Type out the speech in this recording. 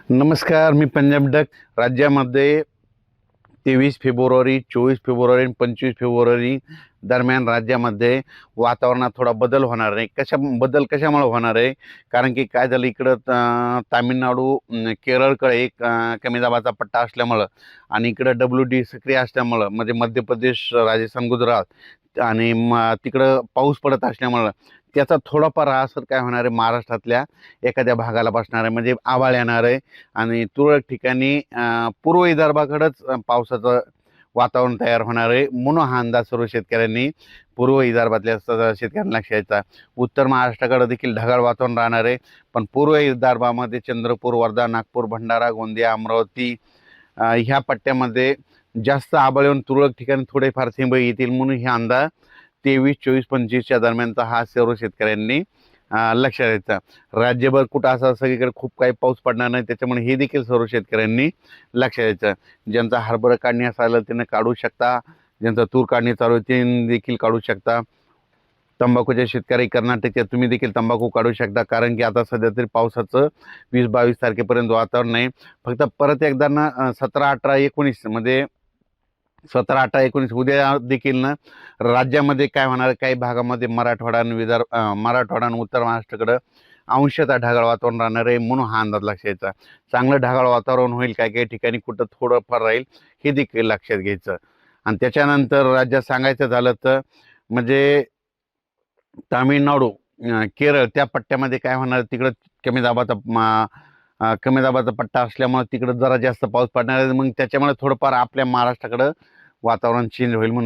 नमस्कार, मी पंजाब डक. राज्यामध्ये 23 February, 24 February आणि 25 फेब्रुवारी दरम्यान राज्यामध्ये वातावरणात थोडा बदल होणार आहे. कशामुळे होणार आहे? कारण की काय झालं इकडं तामिळनाडू, केरळकडे एक कमी दाबाचा पट्टा असल्यामुळं आणि इकडं WD सक्रिय असल्यामुळं म्हणजे मध्य प्रदेश, राजस्थान, गुजरात आणि तिकडं पाऊस पडत असल्यामुळं त्याचा थोडाफार असर काय होणार आहे महाराष्ट्रातल्या एखाद्या भागाला बसणार आहे. म्हणजे आभाळ येणार आहे आणि तुरळक ठिकाणी पूर्व विदर्भाकडेच पावसाचं वातावरण तयार होणार आहे. म्हणून हा अंदाज सर्व शेतकऱ्यांनी पूर्व विदर्भातल्या शेतकऱ्यांना लक्षात यायचा. उत्तर महाराष्ट्राकडे देखील ढगाळ वातावरण राहणार आहे, पण पूर्व विदर्भामध्ये चंद्रपूर, वर्धा, नागपूर, भंडारा, गोंदिया, अमरावती ह्या पट्ट्यामध्ये जास्त आभाळ येऊन तुरळक ठिकाणी थोडेफार थेंब येतील. म्हणून हे अंदाज 23, 24, 25च्या दरम्यानचा हा सर्व शेतकऱ्यांनी लक्षात द्यायचा. राज्यभर कुठं असं सगळीकडे खूप काही पाऊस पडणार नाही, त्याच्यामुळे हे देखील सर्व शेतकऱ्यांनी लक्षात द्यायचं. ज्यांचा हरभरा काढणी असायला त्यांना काढू शकता, ज्यांचा तूर काढणी चालू आहे ते देखील काढू शकता. तंबाखूच्या शेतकरी कर्नाटकच्या तुम्ही देखील तंबाखू काढू शकता, कारण की आता सध्या तरी पावसाचं 20-22 तारखेपर्यंत वातावरण नाही. फक्त परत एकदा ना 17, 18, 19 म्हणजे 17, 18, 19 उद्या देखील ना राज्यामध्ये काय होणार, काही भागामध्ये मराठवाडा आणि उत्तर महाराष्ट्राकडं अंशतः ढगाळ वातावरण राहणार आहे. म्हणून हा अंदाज लक्षात घ्यायचा. चांगलं ढगाळ वातावरण होईल, काही काही ठिकाणी कुठं थोडंफार राहील, हे देखील लक्षात घ्यायचं. आणि त्याच्यानंतर राज्यात सांगायचं झालं तर म्हणजे तामिळनाडू, केरळ त्या पट्ट्यामध्ये काय होणार, तिकडं कमी दाबाचा पट्टा असल्यामुळे तिकडं जरा जास्त पाऊस पडणार आहे. मग त्याच्यामुळे थोडंफार आपल्या महाराष्ट्राकडं वातावरण चेंज होईल म्हणून